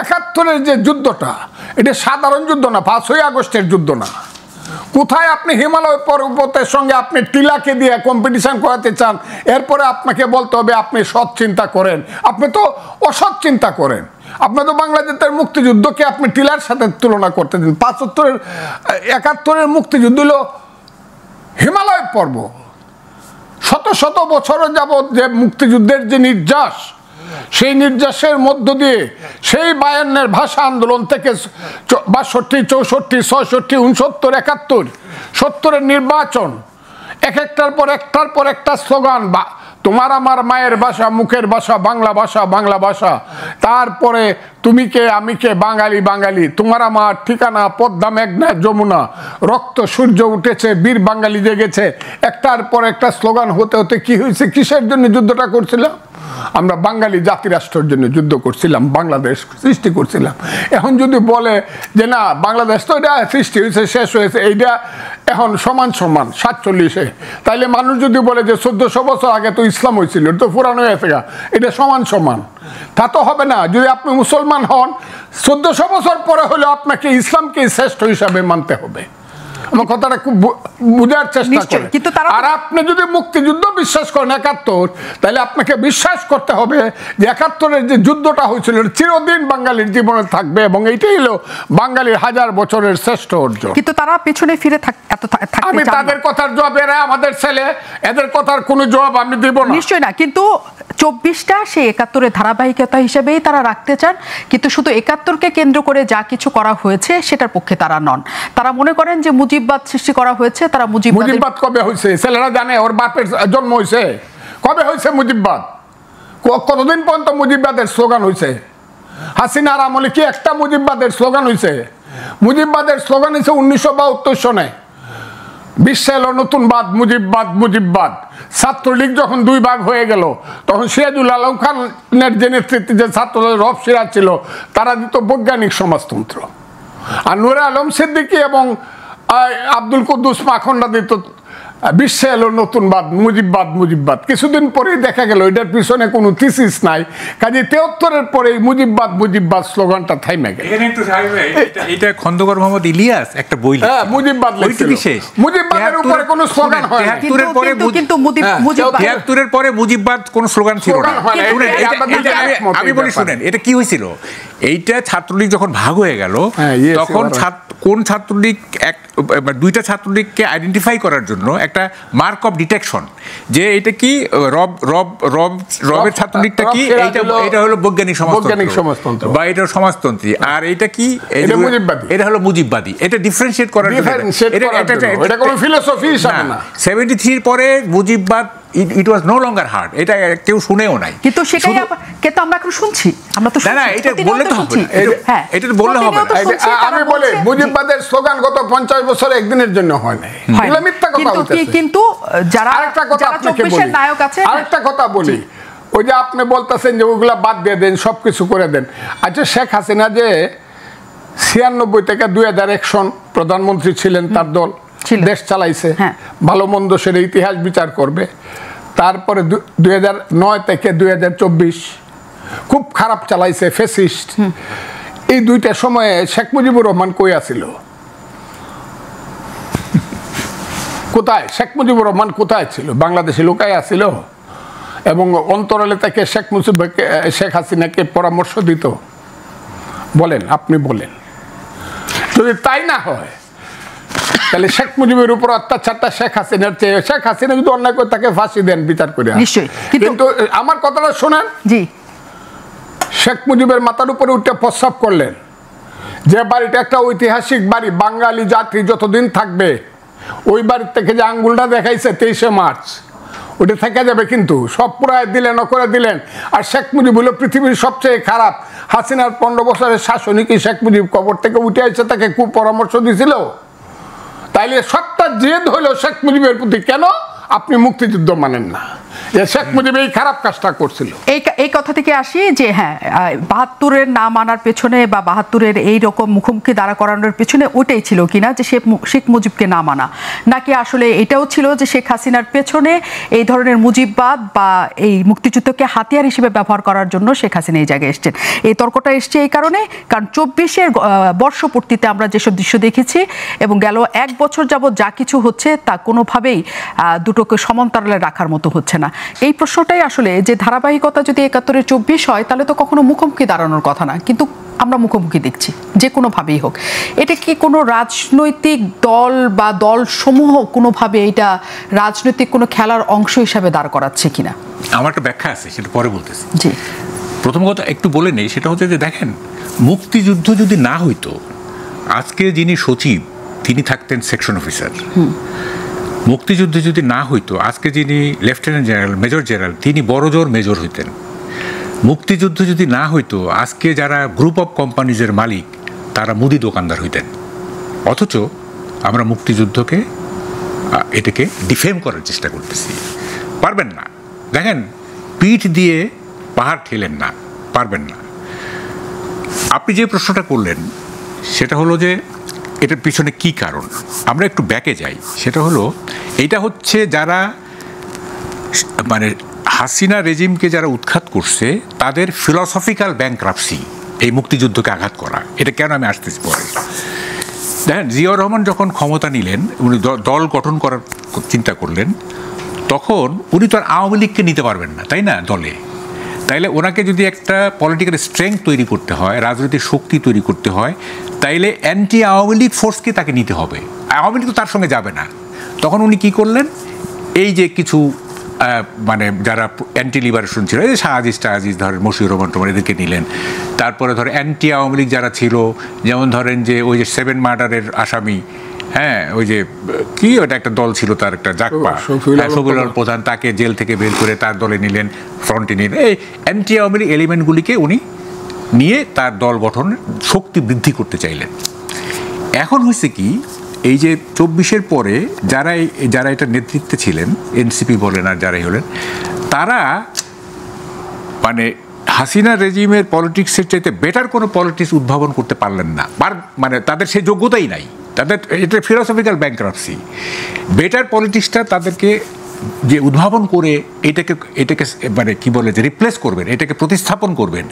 71-এর যে যুদ্ধটা, এটা সাধারণ যুদ্ধ না, 5ই আগস্টের যুদ্ধ না। কোথায় আপনি হিমালয় পর্বতের সঙ্গে আপনি টিলাকে দিয়ে কম্পিটিশন করাতে চান, এরপরে আপনাকে বলতে হবে আপনি সৎ চিন্তা করেন। আপনি তো অসৎ চিন্তা করেন। আপনি তো বাংলাদেশের মুক্তিযুদ্ধকে আপনি টিলার সাথে তুলনা করতে দিন। 71-এর মুক্তিযুদ্ধ হলো হিমালয় পর্বত। শত শত বছরের যাবৎ যে মুক্তিযুদ্ধের যে নির্যাস, সেই নির্যাসের মধ্য দিয়ে সেই 52-এর ভাষা আন্দোলন থেকে 62, 64, 66, 69, 71, 70-এর নির্বাচন, একটার পর একটা স্লোগান, তোমার আমার মায়ের ভাষা, মুখের ভাষা, বাংলা ভাষা, বাংলা ভাষা। তারপরে তুমি কে আমি কে, বাঙালি বাঙালি, তোমার আমার ঠিকানা পদ্মা মেঘনা যমুনা, রক্ত সূর্য উঠেছে, বীর বাঙালি জেগেছে। একটার পর একটা স্লোগান হতে হতে কি হয়েছে? কিসের জন্য যুদ্ধটা করছিলাম? আমরা বাঙালি জাতিরাষ্ট্রের জন্য যুদ্ধ করছিলাম, বাংলাদেশ সৃষ্টি করছিলাম। এখন যদি বলে যে না, বাংলাদেশ তো এটা সৃষ্টি হয়েছে, শেষ হয়েছে, এইটা এখন সমান সমান 47-এ, তাইলে মানুষ যদি বলে যে 1400 বছর আগে তো ইসলাম হয়েছিল, এটা তো পুরানো হয়েছে, এটা সমান সমান, তা তো হবে না। যদি আপনি মুসলমান হন, 1400 বছর পরে হলেও আপনাকে ইসলামকে শ্রেষ্ঠ হিসাবে মানতে হবে। আমার কথাটা খুব বুঝার চেষ্টা করেন। আর আপনি যদি মুক্তিযুদ্ধ বিশ্বাস করেন 71, তাহলে আপনাকে বিশ্বাস করতে হবে যে 71-এর যে যুদ্ধটা হয়েছিল চিরদিন বাঙালির জীবনে থাকবে, এবং এইটাই হলো বাঙালির 1000 বছরের শ্রেষ্ঠ অর্জন। কিন্তু তারা পেছনে ফিরে আমি তাদের কথার জবাব, এরা আমাদের ছেলে, এদের কথার কোনো জবাব আমি দেব না। নিশ্চয় না, কিন্তু 24টা সেই 71-এর ধারাবাহিকতা হিসেবেই তারা রাখতে চান। কিন্তু শুধু 71-কে কেন্দ্র করে যা কিছু করা হয়েছে সেটার পক্ষে তারা নন। তারা মনে করেন যে মুজিববাদ সৃষ্টি করা হয়েছে। তারা মুজিববাদ কবে হয়েছে? ছেলেরা জানে ওর বাপের জন্ম হয়েছে কবে হয়েছে? মুজিববাদ কতদিন পর্যন্ত মুজিববাদের স্লোগান হয়েছে? হাসিনার আমলে কি একটা মুজিববাদের স্লোগান হয়েছে? মুজিববাদের স্লোগান হয়েছে 1972 সনে, বিশ্বে এলো নতুন বাদ, মুজিববাদ মুজিববাদ। ছাত্রলীগ যখন 2 ভাগ হয়ে গেল, তখন সিরাজুল আলম খানের যে নেতৃত্বে যে ছাত্রদলের রব সিরাজ ছিল, তারা দিত বৈজ্ঞানিক সমাজতন্ত্র, আর নূরে আলম সিদ্দিকী এবং আব্দুল কুদ্দুস মাখনরা দিত বিশ্বে এলো নতুন বাদ, মুজিববাদ মুজিববাদ। কিছুদিন পরেই দেখা গেল এটার পিছনে কোনো থিসিস নাই, কাজে 73-এর পরে মুজিববাদ মুজিববাদ স্লোগানটা থাইমে গেল। এটা খন্দকার মোহাম্মদ ইলিয়াস একটা বই, হ্যাঁ, মুজিববাদ লিখছিল। মুজিববাদের উপরে কোনো স্লোগান হয় না। কিন্তু 73-এর পরে মুজিববাদ কোনো স্লোগান ছিল না। আমি বলি শুনেন, এটা কি হয়েছিল? এইটা ছাত্রলীগ যখন ভাগ হয়ে গেল, তখন কোন ছাত্রলীগ, 2টা ছাত্রলীগকে আইডেন্টিফাই করার জন্য একটা মার্ক অফ ডিটেকশন, যে এটা কি রবের ছাত্রলীগটা কি, এটা হলো বৈজ্ঞানিক সমাজতন্ত্র বা এটা সমাজতন্ত্রী, আর এটা কি, এটা হলো মুজিববাদী। এটা ডিফারেন্সিয়েট করার জন্য, এটা কোনো ফিলোসফি হিসাবে না। 73 পরে মুজিববাদ ইট ওয়াজ নো লঙ্গার হার্ড, এটা কেউ শুনেও নাই। কিন্তু সেটাই কিন্তু আমরা এখন শুনছি, আমরা তো না এটা বললে তো হবে, এটা তো বললে হবে। আমি বলি মুজিববাদের স্লোগান গত 50 বছরে একদিনের জন্য হয় নাই, এগুলো মিথ্যা কথা বলতেছে। কিন্তু যারা আরেকটা কথা আপনাকে বলি, নায়ক আছে, আরেকটা কথা বলি, ওই যে আপনি বলতেছেন যে ওগুলা বাদ দিয়ে দেন, সবকিছু করে দেন। আচ্ছা, শেখ হাসিনা যে 96 থেকে 2001 সন প্রধানমন্ত্রী ছিলেন, তার দল দেশ চালাইছে, ভালো মন্দ সেটা ইতিহাস বিচার করবে। তারপরে 2009 থেকে 2024 খুব খারাপ চালাইছে, ফ্যাসিস্ট। এই দুইটা সময়ে শেখ মুজিবুর রহমান কই আছিল? কোথায় শেখ মুজিবুর রহমান কোথায় ছিল? বাংলাদেশে লুকায় আছিল এবং অন্তরালে থেকে শেখ হাসিনাকে পরামর্শ দিত? বলেন, আপনি বলেন। যদি তাই না হয় তাহলে শেখ মুজিবের উপর অত্যাচারটা শেখ হাসিনার চেয়ে, শেখ হাসিনা যদি অন্যায় করে তাকে ফাঁসি দেন, বিচার করে। নিশ্চয়ই। কিন্তু আমার কথাটা শোনেন, জি, শেখ মুজিবের মাথার উপরে উঠে প্রস্রাব করলেন। যে বাড়িটা একটা ঐতিহাসিক বাড়ি, বাঙালি জাতি যতদিন থাকবে, ওই বাড়ির থেকে যে আঙ্গুলটা দেখাইছে 23শে মার্চ, ওটা থেকে যাবে। কিন্তু সব পুরায় দিলেন, করে দিলেন। আর শেখ মুজিব হলো পৃথিবীর সবচেয়ে খারাপ। হাসিনার 15 বছরের শাসনই কি শেখ মুজিব কবর থেকে উঠে আসছে তাকে খুব পরামর্শ দিছিল? তাইলে সবটা জেদ হইল শেখ মুজিবের প্রতি। কেন আপনি মুক্তিযুদ্ধ মানেন না? শেখ মুজিব এই খারাপ কাজটা করছিল। এই কথা থেকে আসি যে হ্যাঁ, 72-এর না মানার পেছনে বা 72-এর এইরকম মুখোমুখি দাঁড়া করানোর পেছনে ওইটাই ছিল কিনা যে শেখ মুজিবকে না মানা, নাকি আসলে এটাও ছিল যে শেখ হাসিনার পেছনে এই ধরনের মুজিববাদ বা এই মুক্তিযুদ্ধকে হাতিয়ার হিসেবে ব্যবহার করার জন্য শেখ হাসিনা এই জায়গায় এসছেন? এই তর্কটা এসছে এই কারণে, কারণ 24-এর বর্ষপূর্তিতে আমরা যেসব দৃশ্য দেখেছি এবং গেল 1 বছর যাবৎ যা কিছু হচ্ছে তা কোনোভাবেই দুটোকে সমান্তরালে রাখার মতো হচ্ছে না। এই প্রশ্নটাই আসলে, যে ধারাবাহিকতা যদি 71-এর 24 হয় তাহলে তো কখনো মুখোমুখি দাঁড়ানোর কথা না, কিন্তু আমরা মুখোমুখি দেখছি যে কোনোভাবেই হোক। এটা কি কোনো রাজনৈতিক দল বা দলসমূহ কোনোভাবে এটা রাজনৈতিক কোনো খেলার অংশ হিসাবে দাঁড় করাচ্ছে কিনা? আমার একটা ব্যাখ্যা আছে, সেটা পরে বলতেছি। জি, প্রথম কথা একটু বলে নেই, সেটা হচ্ছে যে দেখেন, মুক্তিযুদ্ধ যদি না হইতো, আজকে যিনি সচিব তিনি থাকতেন সেকশন অফিসার। মুক্তিযুদ্ধ যদি না হইতো, আজকে যিনি লেফটেন্যান্ট জেনারেল, মেজর জেনারেল, তিনি বড়জোর মেজর হইতেন। মুক্তিযুদ্ধ যদি না হইতো, আজকে যারা গ্রুপ অফ কোম্পানিজের মালিক তারা মুদি দোকানদার হইতেন। অথচ আমরা মুক্তিযুদ্ধকে এটাকে ডিফেম করার চেষ্টা করতেছি। পারবেন না। দেখেন, পিঠ দিয়ে পাহাড় ঠেলেন না, পারবেন না। আপনি যে প্রশ্নটা করলেন সেটা হলো যে এটার পিছনে কি কারণ। আমরা একটু ব্যাকে যাই। সেটা হলো, এইটা হচ্ছে যারা মানে হাসিনা রেজিমকে যারা উৎখাত করছে তাদের ফিলসফিক্যাল ব্যাংক্রাপসি, এই মুক্তিযুদ্ধকে আঘাত করা। এটা কেন আমি আসতেছি পরে। দেখেন, জিয়াউর রহমান যখন ক্ষমতা নিলেন, উনি দল গঠন করার চিন্তা করলেন, তখন উনি তো আর আওয়ামী লীগকে নিতে পারবেন না, তাই না, দলে। তাইলে ওনাকে যদি একটা পলিটিক্যাল স্ট্রেংথ তৈরি করতে হয়, রাজনৈতিক শক্তি তৈরি করতে হয়, তাইলে অ্যান্টি আওয়ামী লীগ ফোর্সকে তাকে নিতে হবে। আওয়ামী লীগ তো তার সঙ্গে যাবে না। তখন উনি কি করলেন, এই যে কিছু মানে যারা অ্যান্টি লিবারেশন ছিল, এই যে শাহজিজ ধরেন, মশিউর রহমান টমান, এদেরকে নিলেন। তারপরে ধরেন অ্যান্টি আওয়ামী লীগ যারা ছিল, যেমন ধরেন যে ওই যে 7 মার্ডারের আসামি, হ্যাঁ, ওই যে কি ওটা একটা দল ছিল, তার একটা জাকপা, শফিউল প্রধান, তাকে জেল থেকে বের করে তার দলে নিলেন, ফ্রন্টে নিলেন। এই অ্যান্টি আওয়ামী লীগ এলিমেন্টগুলিকে উনি নিয়ে তার দল গঠন শক্তি বৃদ্ধি করতে চাইলেন। এখন হয়েছে কি, এই যে 24-এর পরে যারা এটা নেতৃত্বে ছিলেন, এনসিপি বলেন আর যারাই হলেন, তারা মানে হাসিনা রেজিমের পলিটিক্সের চাইতে বেটার কোনো পলিটিক্স উদ্ভাবন করতে পারলেন না। মানে তাদের সেই যোগ্যতাই নাই, তাদের এটা ফিলসফিক্যাল ব্যাংক্রাপসি। বেটার পলিটিক্সটা তাদেরকে যে উদ্ভাবন করে এটাকে মানে কি বলে যে রিপ্লেস করবেন, এটাকে প্রতিস্থাপন করবেন,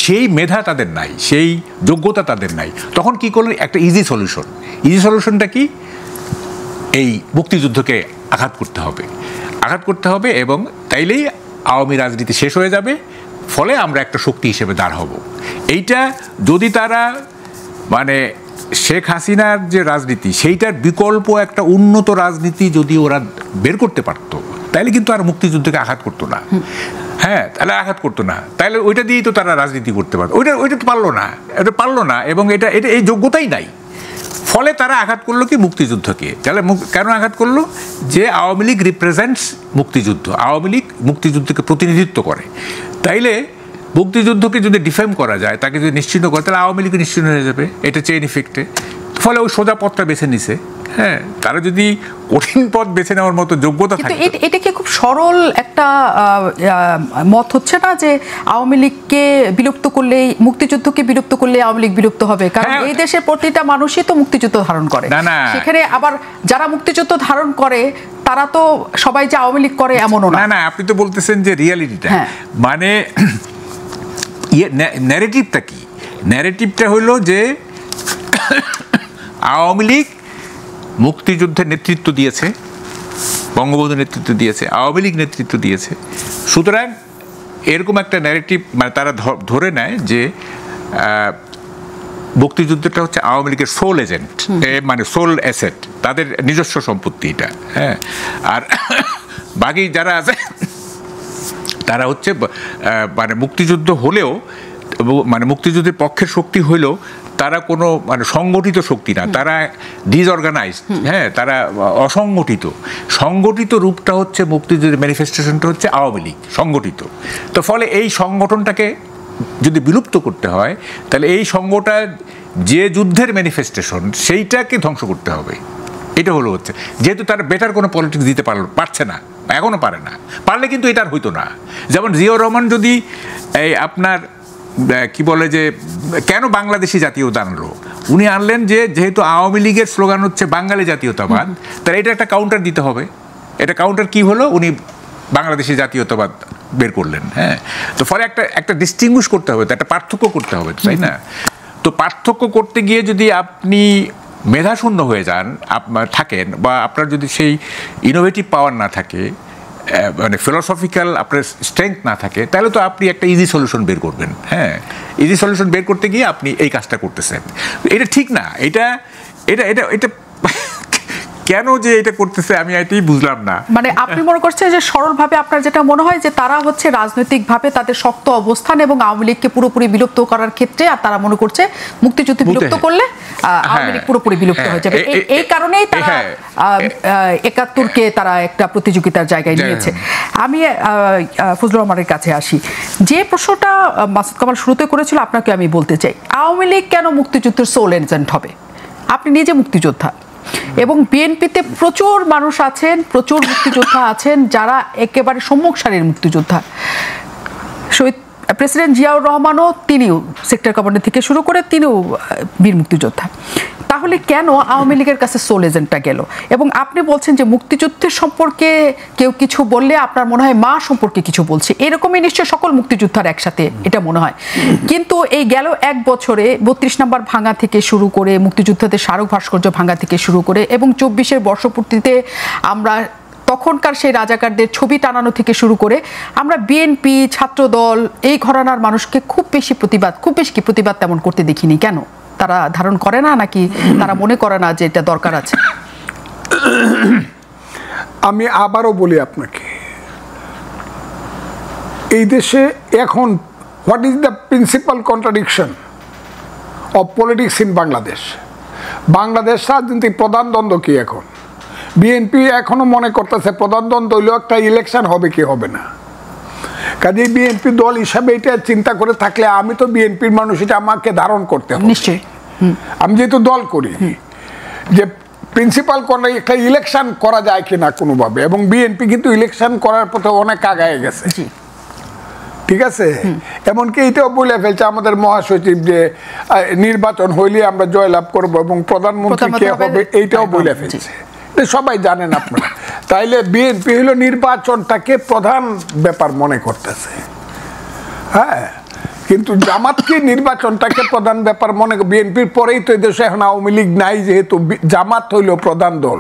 সেই মেধা তাদের নাই, সেই যোগ্যতা তাদের নাই। তখন কি করলেন, একটা ইজি সলিউশনটা কি, এই মুক্তিযুদ্ধকে আঘাত করতে হবে এবং তাইলেই আওয়ামী রাজনীতি শেষ হয়ে যাবে, ফলে আমরা একটা শক্তি হিসেবে দাঁড় হব। এইটা যদি তারা মানে শেখ হাসিনার যে রাজনীতি, সেইটার বিকল্প একটা উন্নত রাজনীতি যদি ওরা বের করতে পারতো, তাইলে কিন্তু আর মুক্তিযুদ্ধকে আঘাত করতো না। হ্যাঁ, তাহলে আঘাত করতো না, তাহলে ওইটা দিয়েই তো তারা রাজনীতি করতে পারতো। ওইটা তো পারলো না এবং এটা এই যোগ্যতাই নাই। ফলে তারা আঘাত করলো কি মুক্তিযুদ্ধকে। তাহলে কেন আঘাত করলো? যে আওয়ামী লীগ রিপ্রেজেন্টস মুক্তিযুদ্ধ, আওয়ামী লীগ মুক্তিযুদ্ধকে প্রতিনিধিত্ব করে। তাইলে মুক্তিযুদ্ধকে যদি ডিফেম করা যায়, তাকে যদি নিশ্চিহ্ন করে, তাহলে আওয়ামী লীগ নিশ্চিহ্ন হয়ে যাবে। এটা চেইন ইফেক্টে। ফলে ওই সোজা পথটা বেছে নিছে। হ্যাঁ, তারা যদি কঠিন পথ বেছে নেওয়ার মতো যোগ্যতা থাকে। এটা কি খুব সরল একটা মত হচ্ছে না যে আওয়ামী লীগকে বিলুপ্ত করলেই, মুক্তিযুদ্ধকে বিলুপ্ত করলে আওয়ামী লীগ বিলুপ্ত হবে? কারণ এই দেশের প্রতিটা মানুষই তো মুক্তিযুদ্ধ ধারণ করে। সেখানে আবার যারা মুক্তিযুদ্ধ ধারণ করে তারা তো সবাই যে আওয়ামী লীগ করে এমনও না। না, আপনি তো বলতেছেন যে রিয়ালিটিটা, মানে ন্যারেটিভটা কি? ন্যারেটিভটা হলো যে আওয়ামী লীগ মুক্তিযুদ্ধের নেতৃত্ব দিয়েছে, বঙ্গবন্ধু নেতৃত্ব দিয়েছে, আওয়ামী লীগ নেতৃত্ব দিয়েছে। সুতরাং এরকম একটা ন্যারেটিভ, মানে তারা ধরে নেয় যে মুক্তিযুদ্ধটা হচ্ছে আওয়ামী লীগের সোল এজেন্ট, মানে সোল অ্যাসেট, তাদের নিজস্ব সম্পত্তি এটা। হ্যাঁ, আর বাকি যারা আছে তারা হচ্ছে মানে মুক্তিযুদ্ধ হলেও, মানে মুক্তিযুদ্ধের পক্ষের শক্তি হলেও তারা কোনো মানে সংগঠিত শক্তি না, তারা ডিসঅর্গানাইজড। হ্যাঁ, তারা অসংগঠিত। সংগঠিত রূপটা হচ্ছে মুক্তিযুদ্ধের ম্যানিফেস্টেশনটা হচ্ছে আওয়ামী লীগ, সংগঠিত। তো ফলে এই সংগঠনটাকে যদি বিলুপ্ত করতে হয়, তাহলে এই সংগঠনটা যে যুদ্ধের ম্যানিফেস্টেশন, সেইটাকে ধ্বংস করতে হবে। এটা হলো হচ্ছে, যেহেতু তারা বেটার কোনো পলিটিক্স দিতে পারছে না, এখনও পারে না। পারলে কিন্তু এটা আর হইতো না। যেমন জিয়াউর রহমান যদি এই আপনার কি বলে যে কেন বাংলাদেশি জাতীয়তা আনলো, উনি আনলেন যে যেহেতু আওয়ামী লীগের স্লোগান হচ্ছে বাঙালি জাতীয়তাবাদ, তাহলে এটা একটা কাউন্টার দিতে হবে। এটা কাউন্টার কি হলো? উনি বাংলাদেশি জাতীয়তাবাদ বের করলেন। হ্যাঁ, তো ফলে একটা ডিস্টিংগুইশ করতে হবে, একটা পার্থক্য করতে হবে, তাই না? তো পার্থক্য করতে গিয়ে যদি আপনি মেধাশূন্য হয়ে যান, থাকেন, বা আপনার যদি সেই ইনোভেটিভ পাওয়ার না থাকে, মানে ফিলোসফিক্যাল আপনার স্ট্রেংথ না থাকে, তাহলে তো আপনি একটা ইজি সলিউশন বের করবেন। হ্যাঁ, ইজি সলিউশন বের করতে গিয়ে আপনি এই কাজটা করতেছেন। এটা ঠিক না। এটা এটা এটা এটা কেন যে এটা করতেছে আমি এটাই বুঝলাম না। মানে আপনি মনে করছেন যে সরলভাবে আপনার যেটা মনে হয় যে তারা হচ্ছে রাজনৈতিকভাবে তাদের শক্ত অবস্থান এবং আওয়ামী লীগকে পুরোপুরি বিলুপ্ত করার ক্ষেত্রে, আর তারা মনে করছে মুক্তিযুদ্ধ বিলুপ্ত করলে আওয়ামী লীগ পুরোপুরি বিলুপ্ত হয়ে যাবে। এই কারণেই তারা ৭১-কে তারা একটা প্রতিযোগিতার জায়গায় নিয়েছে। আমি ফজলুর রহমানের কাছে আসি। যে প্রশ্নটা মাসুদ কামাল শুরুতে করেছিল আপনাকে আমি বলতে চাই, আওয়ামী লীগ কেন মুক্তিযুদ্ধের সোল এজেন্ট হবে? আপনি নিজে মুক্তিযোদ্ধা, এবং বিএনপিতে প্রচুর মানুষ আছেন, প্রচুর মুক্তিযোদ্ধা আছেন যারা একেবারে সম্মুখ সারির মুক্তিযোদ্ধা। শহীদ প্রেসিডেন্ট জিয়াউর রহমানও, তিনিও সেক্টর কমান্ডার থেকে শুরু করে তিনিও বীর মুক্তিযোদ্ধা। তাহলে কেন আওয়ামী লীগের কাছে সোল এজেন্টটা গেল? এবং আপনি বলছেন যে মুক্তিযুদ্ধের সম্পর্কে কেউ কিছু বললে আপনার মনে হয় মা সম্পর্কে কিছু বলছে, এরকমই নিশ্চয় সকল মুক্তিযোদ্ধার একসাথে এটা মনে হয়। কিন্তু এই গেল 1 বছরে 32 নম্বর ভাঙা থেকে শুরু করে, মুক্তিযুদ্ধদের স্মারক ভাস্কর্য ভাঙা থেকে শুরু করে, এবং 24-এর বর্ষপূর্তিতে আমরা তখনকার সেই রাজাকারদের ছবি টানানো থেকে শুরু করে, আমরা বিএনপি, ছাত্রদল, এই ঘরানার মানুষকে খুব বেশি প্রতিবাদ তেমন করতে দেখিনি। কেন? তারা ধারণ করে না, নাকি তারা মনে করে না যে এটা দরকার আছে? আমি আবারও বলি আপনাকে, এই দেশে এখন what is the principal contradiction of politics in Bangladesh? Bangladesh রাজনীতির প্রধান দ্বন্দ্ব কি এখন? বিএনপি এখনো মনে করতেছে প্রধান দ্বন্দ্ব হইলেও একটা ইলেকশন হবে কি হবে না। কাজে বিএনপি দল হিসাবে এটা চিন্তা করে থাকলে, আমি তো বিএনপির মানুষ, এটা আমাকে ধারণ করতে হবে নিশ্চয়ই। আমি যেহেতু দল করি, যে প্রিন্সিপাল করে একটা ইলেকশন করা যায় কিনা কোনোভাবে, এবং বিএনপি কিন্তু ইলেকশন করার পথে অনেক আগায় গেছে। ঠিক আছে, এমনকি এটাও বলে ফেলছে আমাদের মহাসচিব যে নির্বাচন হইলে আমরা জয়লাভ করব এবং প্রধানমন্ত্রী কে হবে এইটাও বলে ফেলছে। সবাই জানেন আপনারা। তাইলে বিএনপি হলো নির্বাচনটাকে প্রধান ব্যাপার মনে করতেছে। হ্যাঁ, কিন্তু জামাতকে নির্বাচনটাকে প্রধান ব্যাপার মনে, বিএনপির পরেই তো দেশে এখন আওয়ামী লীগ নাই, যেহেতু জামাত হইল প্রধান দল,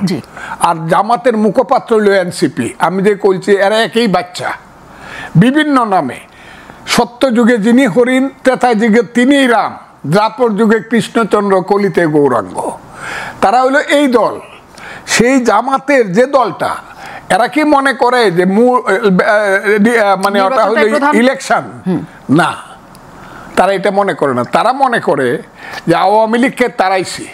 আর জামাতের মুখপাত্র হইল এনসিপি। আমি যে বলছি এরা একই বাচ্চা, বিভিন্ন নামে। সত্য যুগে যিনি হরিণ, ত্রেতা যুগে তিনি রাম, দ্বাপর যুগে কৃষ্ণচন্দ্র, কলিতে গৌরাঙ্গ। তারা হইল এই দল। সেই জামাতের যে দলটা, এরা কি মনে করে যে মানে ওটা হলো ইলেকশন? না, তারা এটা মনে করে না। তারা মনে করে যে আওয়ামী লীগকে তাড়াইছি,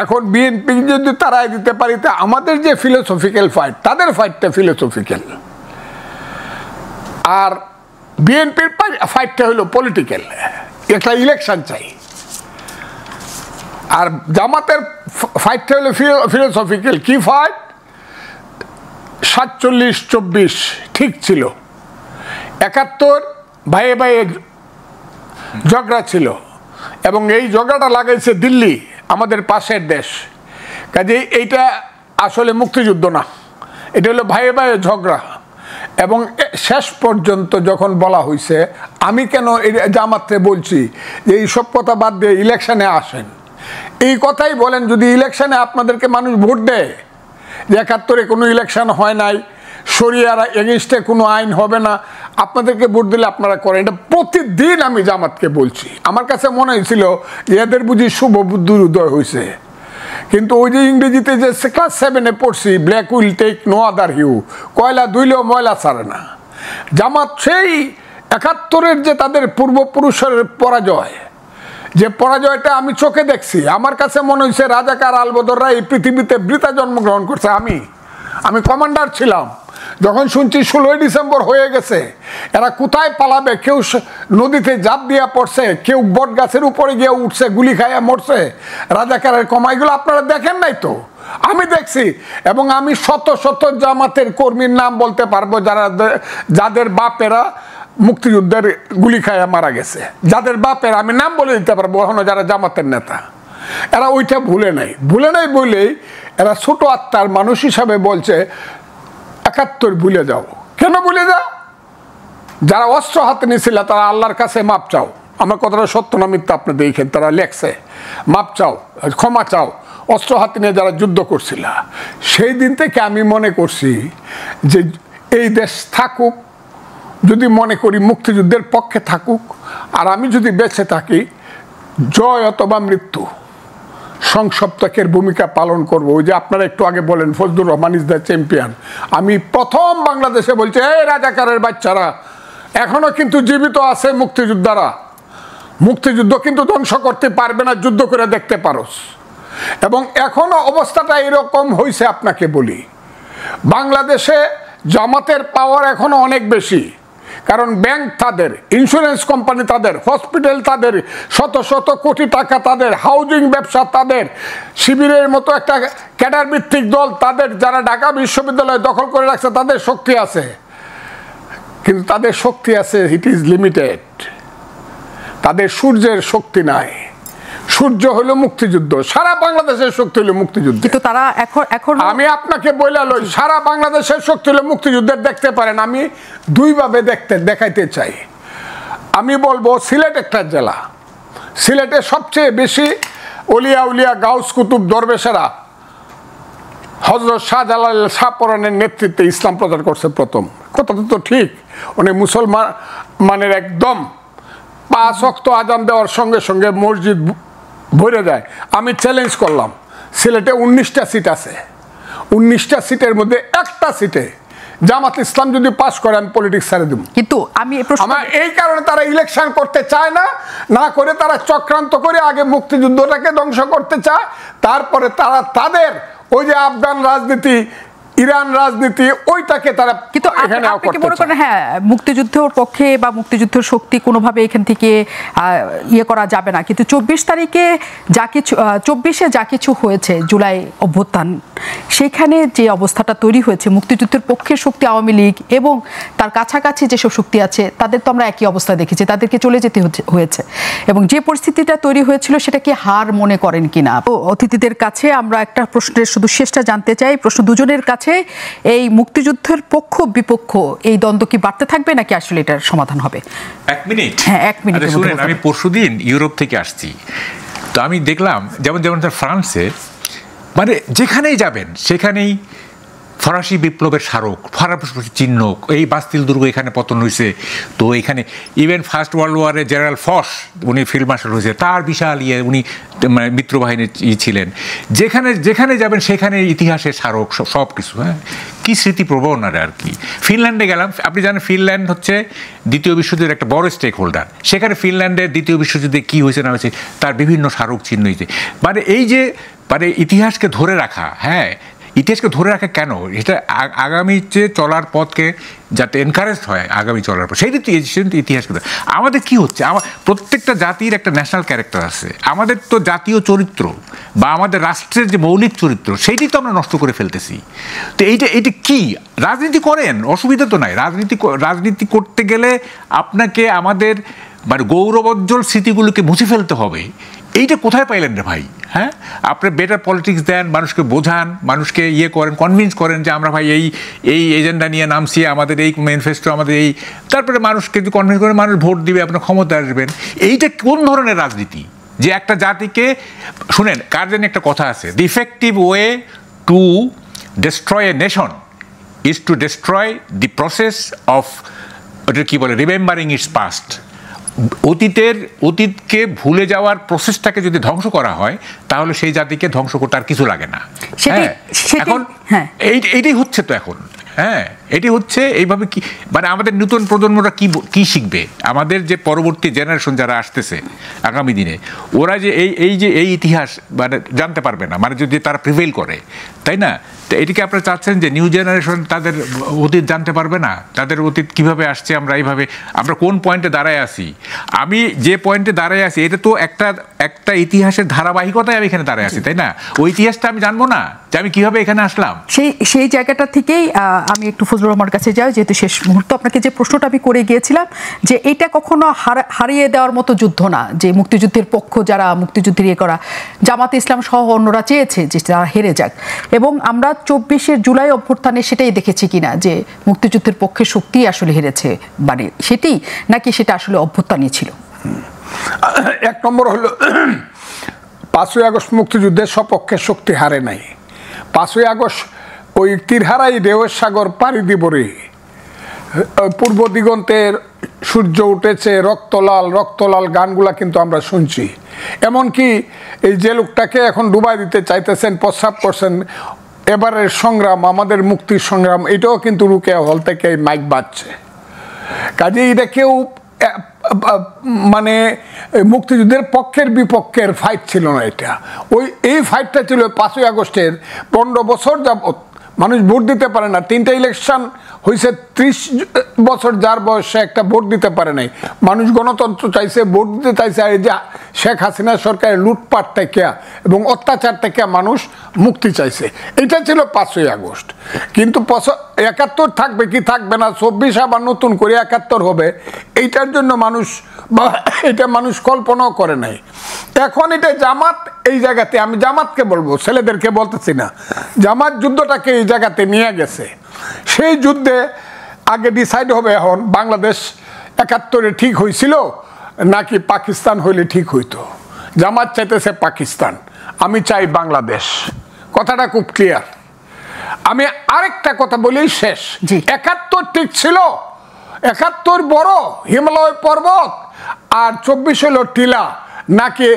এখন বিএনপি যদি তারাই দিতে পারি, তা আমাদের যে ফিলোসফিক্যাল ফাইট, তাদের ফাইটটা ফিলোসফিক্যাল, আর বিএনপির ফাইটটা হলো পলিটিক্যাল, একটা ইলেকশন চাই। আর জামাতের ফাইটটা হলো ফিলোসফিক্যাল। কি ফাইট? 47-24 ঠিক ছিল, 71 ভাইয়ে ভাইয়ে ঝগড়া ছিল, এবং এই ঝগড়াটা লাগাইছে দিল্লি, আমাদের পাশের দেশ। কাজেই এইটা আসলে মুক্তিযুদ্ধ না, এটা হলো ভাইয়ে ভাইয়ে ঝগড়া। এবং শেষ পর্যন্ত যখন বলা হয়েছে, আমি কেন জামাতে বলছি যে এইসব কথা বাদ দিয়ে ইলেকশনে আসেন, এই কথাই বলেন। যদি ইলেকশনে আপনাদেরকে মানুষ ভোট দেয় যে 71-এ কোনো ইলেকশন হয় নাই, শরিয়ার এগেনস্টে কোনো আইন হবে না, আপনাদেরকে ভোট দিলে আপনারা করেন। এটা প্রতিদিন আমি জামাতকে বলছি। আমার কাছে মনে হয়েছিল যে এদের বুঝি শুভ বুদ্ধির উদয় হয়েছে, কিন্তু ওই যে ইংরেজিতে যে ক্লাস 7-এ পড়ছি, black will take no other hue, কয়লা দুইলেও ময়লা ছাড়ে না। জামাত সেই 71-এর যে তাদের পূর্বপুরুষের পরাজয়, যে পরাজয়টা আমি চোখে দেখছি, আমার কাছে মনে হয়েছে রাজাকার আলবদররা এই পৃথিবীতে বৃথা জন্মগ্রহণ করছে। আমি কমান্ডার ছিলাম, যখন শুনছি 16ই ডিসেম্বর হয়ে গেছে, এরা কোথায় পালাবে, কেউ নদীতে জাপ দিয়া পড়ছে, কেউ বট গাছের উপরে গিয়ে উঠছে, গুলি খাইয়া মরছে, রাজাকারের কমাইগুলো আপনারা দেখেন নাই তো? আমি দেখছি। এবং আমি শত শত জামাতের কর্মীর নাম বলতে পারবো যাদের বাপেরা মুক্তিযুদ্ধের গুলি খাইয়া মারা গেছে, যাদের বাপের আমি নাম বলে দিতে পারবো এখনো, যারা জামাতের নেতা। এরা ওইটা ভুলে নাই বলেই এরা ছোট আত্মার মানুষ হিসাবে বলছে 71 ভুলে যাও। কেন ভুলে যাও? যারা অস্ত্র হাতে নিয়েছিল তারা আল্লাহর কাছে মাপ চাও। আমার কথাটা সত্য না মিথ্যা আপনি দেখেন, তারা লেখছে মাপ চাও, ক্ষমা চাও। অস্ত্র হাতে নিয়ে যারা যুদ্ধ করছিল, সেই দিন থেকে আমি মনে করছি যে এই দেশ থাকুক, যদি মনে করি মুক্তিযুদ্ধের পক্ষে থাকুক, আর আমি যদি বেঁচে থাকি, জয় অথবা মৃত্যু সংসপ্তকের ভূমিকা পালন করব। ওই যে আপনারা একটু আগে বলেন Fazlur Rahman is the champion, আমি প্রথম বাংলাদেশে বলছি, এই রাজাকারের বাচ্চারা এখনো কিন্তু জীবিত আছে মুক্তিযোদ্ধারা, মুক্তিযুদ্ধ কিন্তু ধ্বংস করতে পারবে না, যুদ্ধ করে দেখতে পারোস। এবং এখনো অবস্থাটা এরকম হয়েছে। আপনাকে বলি, বাংলাদেশে জামাতের পাওয়ার এখনো অনেক বেশি, কারণ ব্যাংক তাদের, ইন্স্যুরেন্স কোম্পানি তাদের, হসপিটাল তাদের, শত শত কোটি টাকা তাদের, হাউজিং ব্যবসা তাদের, শিবিরের মতো একটা ক্যাডার ভিত্তিক দল তাদের, যারা ঢাকা বিশ্ববিদ্যালয় দখল করে রাখছে, তাদের শক্তি আছে। কিন্তু তাদের শক্তি আছে, ইট ইজ লিমিটেড। তাদের সূর্যের শক্তি নাই। সূর্য হলো মুক্তিযুদ্ধ, সারা বাংলাদেশের শক্তি হলো মুক্তিযুদ্ধ। কিন্তু তারা এখন আমি আপনাকে বলে লই, সারা বাংলাদেশের শক্তি হলো মুক্তিযুদ্ধের। দেখতে পারেন, আমি দুইভাবে দেখাইতে চাই। আমি বলবো সিলেট একটা জেলা, সিলেটে সবচেয়ে বেশি অলিয়া উলিয়া গাউস কুতুব দরবেশেরা হযরত শাহজালাল শাহপরানের নেতৃত্বে ইসলাম প্রচার করছে প্রথম। কথাটা তো ঠিক, উনি মুসলমানের একদম 5 ওয়াক্ত আজান দেওয়ার সঙ্গে সঙ্গে মসজিদ ভরে যায়। আমি চ্যালেঞ্জ করলাম, সিলেটে 19টা সিট আছে, 19টা সিটের মধ্যে একটা সিটে জামাত ইসলাম যদি পাস করে আমি পলিটিক্স ছেড়ে দেব। কিন্তু আমি এই কারণে তারা ইলেকশন করতে চায় না, না করে তারা চক্রান্ত করে আগে মুক্তিযুদ্ধটাকে ধ্বংস করতে চায়, তারপরে তারা তাদের ওই যে আফগান রাজনীতি, ইরান রাজনীতি, ওইটাকে তারা কিন্তু আপনি কি মনে করেন হ্যাঁ মুক্তিযুদ্ধের পক্ষে বা মুক্তিযুদ্ধের শক্তি কোনোভাবে এখান থেকে ইয়ে করা যাবে না, কিন্তু 24 তারিখে যা কিছু 24-এ যা কিছু হয়েছে, জুলাই অভ্যুত্থান, সেখানে যে অবস্থাটা তৈরি হয়েছে, মুক্তিযুদ্ধের পক্ষের শক্তি আওয়ামী লীগ এবং তার কাছাকাছি যেসব শক্তি আছে তাদের তো আমরা একই অবস্থা দেখেছি, তাদেরকে চলে যেতে হয়েছে। এবং যে পরিস্থিতিটা তৈরি হয়েছিল সেটা কি হার মনে করেন কিনা? অতিথিদের কাছে আমরা একটা প্রশ্নের শুধু শেষটা জানতে চাই, প্রশ্ন দুজনের কাছে, এই মুক্তিযুদ্ধের পক্ষ বিপক্ষ এই দ্বন্দ্ব কি বাড়তে থাকবে নাকি আসলে এটার সমাধান হবে? 1 মিনিট। হ্যাঁ, 1 মিনিট। শুনেন, আমি পরশুদিন ইউরোপ থেকে আসছি, তো আমি দেখলাম যেমন ফ্রান্সে মানে যেখানেই যাবেন সেখানেই ফরাসি বিপ্লবের স্মারক, ফরাসি চিহ্ন, এই বাস্তিল দুর্গ এখানে পতন হয়েছে। তো এখানে ইভেন ফার্স্ট ওয়ার্ল্ড ওয়ারে জেনারেল ফস, উনি ফিল্ড মার্শাল হয়েছে, তার বিশাল উনি মানে মিত্রবাহিনীর ছিলেন। যেখানে যেখানে যাবেন সেখানে ইতিহাসের স্মারক সব কিছু। হ্যাঁ, কি স্মৃতিপ্রবণ আর কি। ফিনল্যান্ডে গেলাম, আপনি জানেন ফিনল্যান্ড হচ্ছে দ্বিতীয় বিশ্বযুদ্ধের একটা বড় স্টেক হোল্ডার। সেখানে ফিনল্যান্ডের দ্বিতীয় বিশ্বযুদ্ধে কী হয়েছে না হয়েছে তার বিভিন্ন স্মারক চিহ্ন হয়েছে। মানে এই যে মানে ইতিহাসকে ধরে রাখা, হ্যাঁ ইতিহাসকে ধরে রাখা কেন, এটা আগামী যে চলার পথকে যাতে এনকারেজ হয় আগামী চলার পথ, সেই ইতিহাসকে আমাদের কি হচ্ছে, প্রত্যেকটা জাতির একটা ন্যাশনাল ক্যারেক্টার আছে। আমাদের তো জাতীয় চরিত্র বা আমাদের রাষ্ট্রের যে মৌলিক চরিত্র সেইটি তো আমরা নষ্ট করে ফেলতেছি। তো এইটা কি, রাজনীতি করেন, অসুবিধা তো নাই। রাজনীতি করতে গেলে আপনাকে আমাদের মানে গৌরবোজ্জ্বল স্মৃতিগুলোকে মুছে ফেলতে হবে। এইটা কোথায় পাইলেন রে ভাই? হ্যাঁ, আপনি বেটার পলিটিক্স দেন, মানুষকে বোঝান, মানুষকে করেন, কনভিন্স করেন যে আমরা ভাই এই এজেন্ডা নিয়ে নামছি, আমাদের এই ম্যানিফেস্টো, আমাদের এই, তারপরে মানুষকে যদি কনভিন্স করেন মানুষ ভোট দিবে, আপনার ক্ষমতা আসবেন। এইটা কোন ধরনের রাজনীতি যে একটা জাতিকে, শুনেন কার জানি একটা কথা আছে, the effective way to destroy a nation is to destroy the process of, ওটা কি বলে, রিমেম্বারিং ইটস পাস্ট। অতীতকে ভুলে যাওয়ার প্রসেসটাকে যদি ধ্বংস করা হয় তাহলে সেই জাতিকে ধ্বংস করতে আর কিছু লাগে না। এখন এইটাই হচ্ছে তো এখন। হ্যাঁ, এটি হচ্ছে এইভাবে কি মানে আমাদের নতুন প্রজন্মরা কি শিখবে, আমাদের যে পরবর্তী জেনারেশন যারা আসতেছে আগামী দিনে, ওরা যে এই ইতিহাস মানে জানতে পারবে না, মানে যদি তারা প্রিভেইল করে, তাই না? তো এটিকে আপনারা চাচ্ছেন যে নিউ জেনারেশন তাদের অতীত জানতে পারবে না, তাদের অতীত কিভাবে আসছে, আমরা কোন পয়েন্টে দাঁড়ায় আছি। আমি যে পয়েন্টে দাঁড়ায় আছি এটা তো একটা ইতিহাসের ধারাবাহিকতায় আমি এখানে দাঁড়ায় আছি, তাই না? ওই ইতিহাসটা আমি জানবো না যে আমি কিভাবে এখানে আসলাম। সেই জায়গাটা থেকেই আমি একটু ফজলুর রহমানের কাছে যাই, যেহেতু শেষ মুহূর্ত। আপনাকে যে প্রশ্নটা আমি করে গিয়েছিলাম যে এটা কখনো হারিয়ে দেওয়ার মতো যুদ্ধ না, যে মুক্তিযুদ্ধের পক্ষ যারা মুক্তিযুদ্ধের করা জামাতে ইসলাম সহ অন্যরা চেয়েছে যে তারা হেরে যাক, এবং আমরা 24শে জুলাই অভ্যুত্থানে সেটাই দেখেছি কিনা যে মুক্তিযুদ্ধের পক্ষে শক্তি আসলে হেরেছে, মানে সেটি নাকি সেটা আসলে অভ্যুত্থানই ছিল? এক নম্বর হলো 5ই আগস্ট মুক্তিযুদ্ধের সপক্ষে শক্তি হারে নাই। 5ই আগস্ট ওই তীরহারাই ঢেউয়ের সাগর পাড়ি দিবরে পূর্ব দিগন্তের সূর্য উঠেছে রক্তলাল রক্তলাল গানগুলা কিন্তু আমরা শুনছি। এমনকি এই যে লোকটাকে এখন ডুবাই দিতে চাইতেছেন, প্রস্রাব করছেন, এবারের সংগ্রাম আমাদের মুক্তির সংগ্রাম, এটাও কিন্তু রুকেয়া হল থেকে মাইক বাজছে। কাজে এটা কেউ মানে মুক্তিযুদ্ধের পক্ষের বিপক্ষের ফাইট ছিল না, এটা এই ফাইটটা ছিল 5ই আগস্টের 15 বছর যাবত মানুষ ভোট দিতে পারে না। 3টা ইলেকশন হয়েছে, 30 বছর যার বয়সে একটা ভোট দিতে পারে নাই। মানুষ গণতন্ত্র চাইছে, ভোট দিতে চাইছে। এই যে শেখ হাসিনা সরকারের লুটপাট থেকে এবং অত্যাচার থেকে মানুষ মুক্তি চাইছে, এটা ছিল 5ই আগস্ট। কিন্তু 71 থাকবে কি থাকবে না, 24 আবার নতুন করে 71 হবে, এইটার জন্য এটা মানুষ কল্পনাও করে নাই। এখন এটা জামাত এই জায়গাতে, আমি জামাতকে বলবো, ছেলেদেরকে বলতেছি না, জামাত যুদ্ধটাকে এই জায়গাতে নিয়ে গেছে। সেই যুদ্ধে আগে ডিসাইড হবে এখন বাংলাদেশ 71-এ ঠিক হয়েছিল নাকি পাকিস্তান হইলে ঠিক হইতো। জামাত চাইতেছে পাকিস্তান, আমি চাই বাংলাদেশ, কথাটা খুব ক্লিয়ার। আমি আরেকটা কথা বলেই শেষ, 71 ঠিক ছিল, 71 বড় হিমালয় পর্বত আর 24 হলো টিলা, নাকি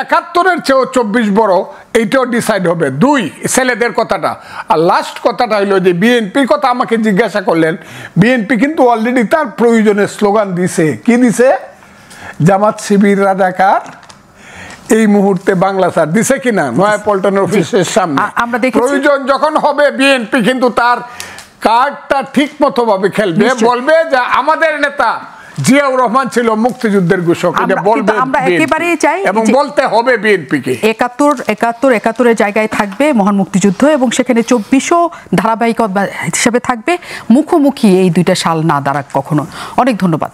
71-এর চেয়েও 24 বড়, এইটাও ডিসাইড হবে। 2 ছেলেদের কথাটা। আর লাস্ট কথাটা হলো যে বিএনপির কথা আমাকে জিজ্ঞাসা করলেন, বিএনপি কিন্তু অলরেডি তার প্রয়োজনের স্লোগান দিছে। কি দিছে? জামাত শিবির রাজাকার এই মুহূর্তে বাংলা ছাড় দিছে কিনা নয়াপল্টনের অফিসের সামনে। প্রয়োজন যখন হবে বিএনপি কিন্তু তার কার্ডটা ঠিক মতো ভাবে খেলবে, বলবে যে আমাদের নেতা জিয়াউর রহমান ছিল মুক্তিযুদ্ধের ঘোষক, এটা বলবে আমরা একেবারেই চাই এবং বলতে হবে বিএনপিকে। 71-71-এর জায়গায় থাকবে মহান মুক্তিযুদ্ধ, এবং সেখানে 24ও ধারাবাহিক হিসেবে থাকবে, মুখোমুখি এই দুইটা সাল না দাঁড়াক কখনো। অনেক ধন্যবাদ।